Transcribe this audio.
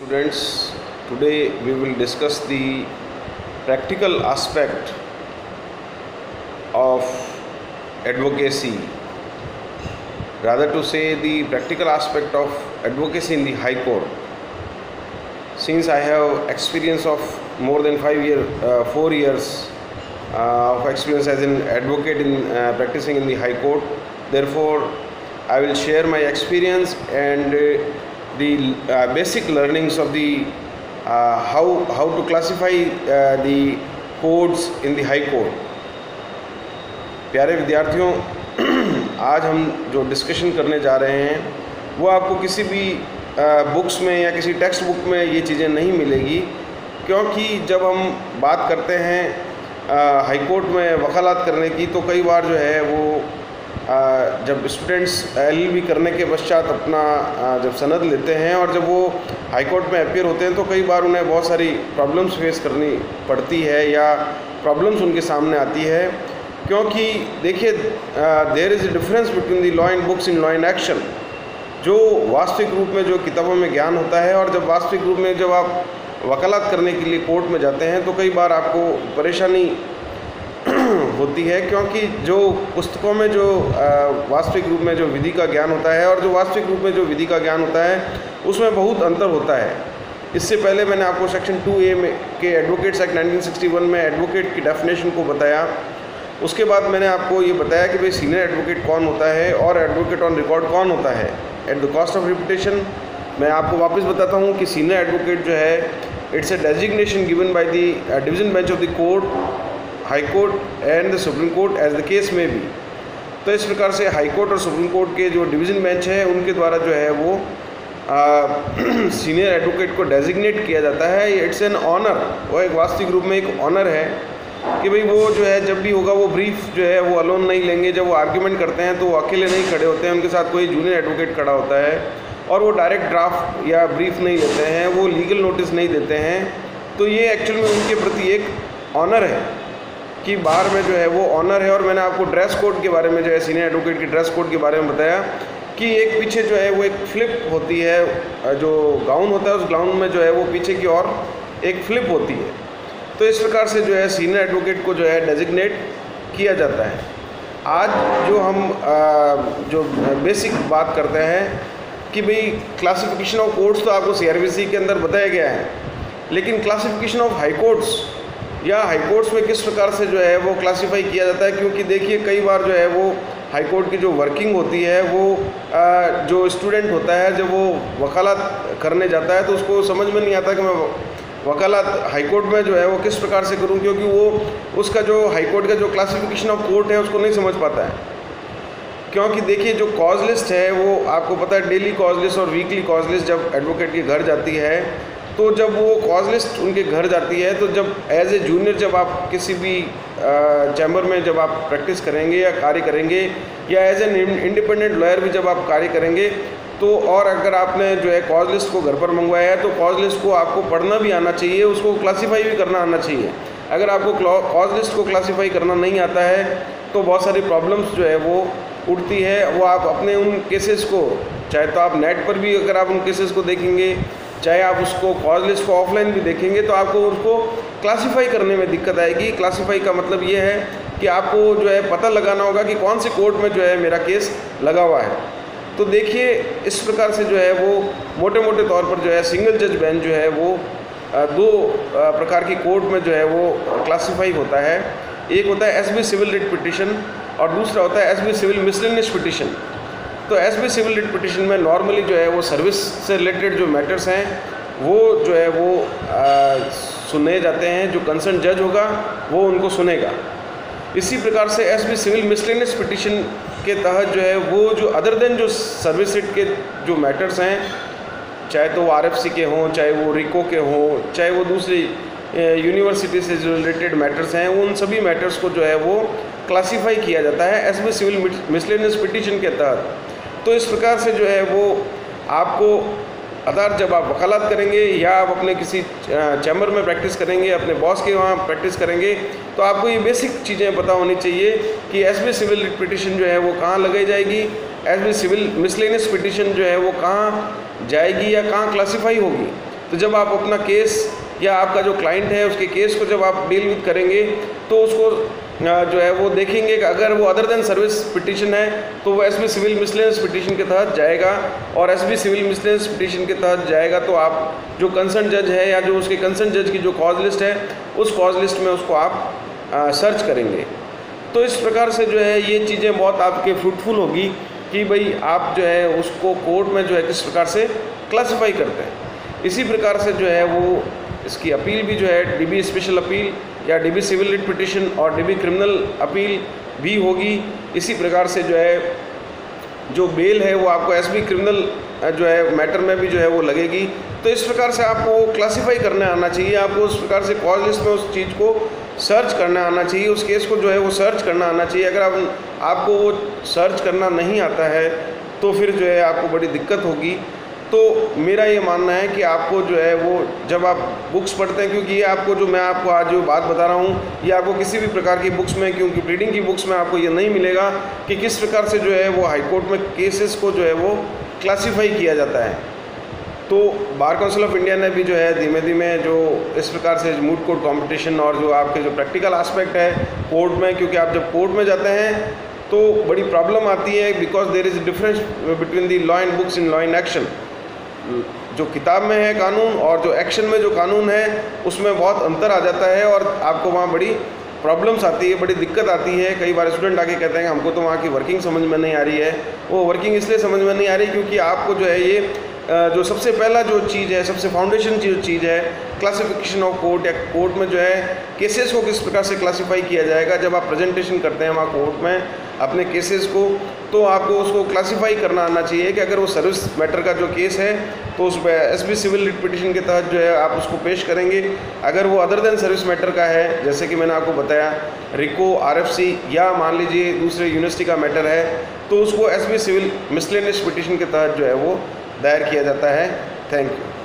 Students, today we will discuss the practical aspect of advocacy, rather to say the practical aspect of advocacy in the High Court. Since I have experience of more than 4 years of experience as an advocate in practicing in the High Court, therefore I will share my experience and the basic learnings of the how to classify the courts in the High Court. प्यारे विद्यार्थियों, आज हम जो discussion करने जा रहे हैं वो आपको किसी भी बुक्स में या किसी टेक्स्ट बुक में ये चीज़ें नहीं मिलेगी, क्योंकि जब हम बात करते हैं हाई कोर्ट में वकालत करने की तो कई बार जो है वो जब स्टूडेंट्स LLB करने के पश्चात अपना जब सनद लेते हैं और जब वो हाई कोर्ट में अपीयर होते हैं तो कई बार उन्हें बहुत सारी प्रॉब्लम्स फेस करनी पड़ती है या प्रॉब्लम्स उनके सामने आती है, क्योंकि देखिए there is a difference between the law in books in law in action. जो वास्तविक रूप में जो किताबों में ज्ञान होता है और जब वास्तविक रूप में जब आप वकालत करने के लिए कोर्ट में जाते हैं तो कई बार आपको परेशानी होती है, क्योंकि जो पुस्तकों में जो वास्तविक रूप में जो विधि का ज्ञान होता है और जो वास्तविक रूप में जो विधि का ज्ञान होता है उसमें बहुत अंतर होता है। इससे पहले मैंने आपको सेक्शन 2A में के एडवोकेट्स एक्ट 1961 में एडवोकेट की डेफिनेशन को बताया। उसके बाद मैंने आपको ये बताया कि भाई सीनियर एडवोकेट कौन होता है और एडवोकेट ऑन रिकॉर्ड कौन होता है। At the cost of repetition मैं आपको वापस बताता हूँ कि सीनियर एडवोकेट जो है it's a designation given by the division bench of the court, high court and the supreme court as the case में भी। तो इस प्रकार से हाई कोर्ट और सुप्रीम कोर्ट के जो डिवीज़न बेंच है उनके द्वारा जो है वो सीनियर एडवोकेट को डेजिग्नेट किया जाता है। इट्स एन ऑनर, वो एक वास्तविक रूप में एक ऑनर है कि भाई वो जो है जब भी होगा वो ब्रीफ जो है वो अलोन नहीं लेंगे। जब वो आर्ग्यूमेंट करते हैं तो वो अकेले नहीं खड़े होते हैं, उनके साथ कोई जूनियर एडवोकेट खड़ा होता है और वो डायरेक्ट ड्राफ्ट या ब्रीफ नहीं लेते हैं, वो लीगल नोटिस नहीं देते हैं। तो ये एक्चुअल में उनके प्रति एक ऑनर है कि बाहर में जो है वो ऑनर है। और मैंने आपको ड्रेस कोड के बारे में जो है सीनियर एडवोकेट की ड्रेस कोड के बारे में बताया कि एक पीछे जो है वो एक फ्लिप होती है, जो गाउन होता है उस गाउन में जो है वो पीछे की ओर एक फ्लिप होती है। तो इस प्रकार से जो है सीनियर एडवोकेट को जो है डेजिग्नेट किया जाता है। आज जो हम जो बेसिक बात करते हैं कि भाई क्लासिफिकेशन ऑफ कोर्ट्स तो आपको CRBC के अंदर बताया गया है, लेकिन क्लासिफिकेशन ऑफ हाई कोर्ट्स या हाई कोर्ट्स में किस प्रकार से जो है वो क्लासीफाई किया जाता है, क्योंकि देखिए कई बार जो है वो हाई कोर्ट की जो वर्किंग होती है वो जो स्टूडेंट होता है जब वो वकालत करने जाता है तो उसको समझ में नहीं आता कि मैं वकालत हाई कोर्ट में जो है वो किस प्रकार से करूं, क्योंकि वो उसका जो हाई कोर्ट का जो क्लासिफिकेशन ऑफ कोर्ट है उसको नहीं समझ पाता है। क्योंकि देखिए जो कॉज लिस्ट है वो आपको पता है डेली कॉज लिस्ट और वीकली कॉज लिस्ट जब एडवोकेट के घर जाती है तो जब वो कॉज लिस्ट उनके घर जाती है तो जब एज ए जूनियर जब आप किसी भी चैम्बर में जब आप प्रैक्टिस करेंगे या कार्य करेंगे या एज एन इंडिपेंडेंट लॉयर भी जब आप कार्य करेंगे तो और अगर आपने जो है कॉज लिस्ट को घर पर मंगवाया है तो कॉज लिस्ट को आपको पढ़ना भी आना चाहिए, उसको क्लासीफाई भी करना आना चाहिए। अगर आपको कॉज लिस्ट को क्लासीफाई करना नहीं आता है तो बहुत सारी प्रॉब्लम्स जो है वो उठती है। वो आप अपने उन केसेस को, चाहे तो आप नेट पर भी अगर आप उन केसेस को देखेंगे, चाहे आप उसको कॉज लिस्ट को ऑफलाइन भी देखेंगे, तो आपको उसको क्लासीफाई करने में दिक्कत आएगी। क्लासीफाई का मतलब ये है कि आपको जो है पता लगाना होगा कि कौन से कोर्ट में जो है मेरा केस लगा हुआ है। तो देखिए इस प्रकार से जो है वो मोटे मोटे तौर पर जो है सिंगल जज बेंच जो है वो दो प्रकार की कोर्ट में जो है वो क्लासीफाई होता है। एक होता है SB सिविल रिट पिटिशन और दूसरा होता है SB सिविल मिसलेनियस पिटिशन। तो SB सिविल रिट पिटिशन में नॉर्मली जो है वो सर्विस से रिलेटेड जो मैटर्स हैं वो जो है वो सुने जाते हैं, जो कंसर्न जज होगा वो उनको सुनेगा। इसी प्रकार से SB सिविल मिसलेनियस पिटिशन के तहत जो है वो जो अदर देन जो सर्विस रिट के जो मैटर्स हैं, चाहे तो वो RFC के हों, चाहे वो रिको के हों, चाहे वो दूसरी यूनिवर्सिटी से जो रिलेटेड मैटर्स हैं, उन सभी मैटर्स को जो है वो क्लासीफाई किया जाता है SB सिविल मिसलेनियस पिटिशन के तहत। तो इस प्रकार से जो है वो आपको अदार जब आप वकालत करेंगे या आप अपने किसी चैम्बर में प्रैक्टिस करेंगे, अपने बॉस के वहाँ प्रैक्टिस करेंगे, तो आपको ये बेसिक चीज़ें पता होनी चाहिए कि SB सिविल रिट पिटिशन जो है वो कहाँ लगाई जाएगी, SB सिविल मिसलेनियस पिटिशन जो है वो कहाँ जाएगी या कहाँ क्लासीफाई होगी। तो जब आप अपना केस या आपका जो क्लाइंट है उसके केस को जब आप डील विद करेंगे तो उसको जो है वो देखेंगे कि अगर वो अदर देन सर्विस पिटीशन है तो वो एसबी सिविल मिसलेनियस पिटीशन के तहत जाएगा, और एसबी सिविल मिसलेनियस पिटीशन के तहत जाएगा तो आप जो कंसर्न जज है या जो उसके कंसर्न जज की जो कॉज लिस्ट है उस कॉज लिस्ट में उसको आप सर्च करेंगे। तो इस प्रकार से जो है ये चीज़ें बहुत आपके फ्रूटफुल होगी कि भाई आप जो है उसको कोर्ट में जो है किस प्रकार से क्लासिफाई करते हैं। इसी प्रकार से जो है वो इसकी अपील भी जो है डीबी स्पेशल अपील या डीबी सिविल रिट पिटीशन और डीबी क्रिमिनल अपील भी होगी। इसी प्रकार से जो है जो बेल है वो आपको एसबी क्रिमिनल जो है मैटर में भी जो है वो लगेगी। तो इस प्रकार से आपको वो क्लासीफाई करने आना चाहिए, आपको उस प्रकार से कॉज लिस्ट में उस चीज़ को सर्च करना आना चाहिए, उस केस को जो है वो सर्च करना आना चाहिए। अगर आपको वो सर्च करना नहीं आता है तो फिर जो है आपको बड़ी दिक्कत होगी। तो मेरा ये मानना है कि आपको जो है वो जब आप बुक्स पढ़ते हैं, क्योंकि ये आपको जो मैं आपको आज जो बात बता रहा हूँ ये आपको किसी भी प्रकार की बुक्स में, क्योंकि प्लीडिंग की बुक्स में आपको ये नहीं मिलेगा कि किस प्रकार से जो है वो हाई कोर्ट में केसेस को जो है वो क्लासीफाई किया जाता है। तो बार काउंसिल ऑफ इंडिया ने भी जो है धीमे धीमे जो इस प्रकार से मूट कोर्ट कॉम्पिटिशन और जो आपके जो प्रैक्टिकल एस्पेक्ट है कोर्ट में, क्योंकि आप जब कोर्ट में जाते हैं तो बड़ी प्रॉब्लम आती है because there is difference between the law and books in law and action. जो किताब में है कानून और जो एक्शन में जो कानून है उसमें बहुत अंतर आ जाता है और आपको वहाँ बड़ी प्रॉब्लम्स आती है, बड़ी दिक्कत आती है। कई बार स्टूडेंट आके कहते हैं हमको तो वहाँ की वर्किंग समझ में नहीं आ रही है। वो वर्किंग इसलिए समझ में नहीं आ रही क्योंकि आपको जो है ये जो सबसे पहला जो चीज़ है, सबसे फाउंडेशन जो चीज़ है क्लासिफिकेशन ऑफ कोर्ट, या कोर्ट में जो है केसेस को किस प्रकार से क्लासिफाई किया जाएगा। जब आप प्रेजेंटेशन करते हैं वहाँ कोर्ट में अपने केसेस को, तो आपको उसको क्लासिफाई करना आना चाहिए कि अगर वो सर्विस मैटर का जो केस है तो उस पर एसबी सिविल रिट पिटीशन के तहत जो है आप उसको पेश करेंगे। अगर वो अदर देन सर्विस मैटर का है, जैसे कि मैंने आपको बताया रिको, आरएफसी या मान लीजिए दूसरे यूनिवर्सिटी का मैटर है, तो उसको एसबी सिविल मिसलेनियस पिटीशन के तहत जो है वो दायर किया जाता है। Thank you.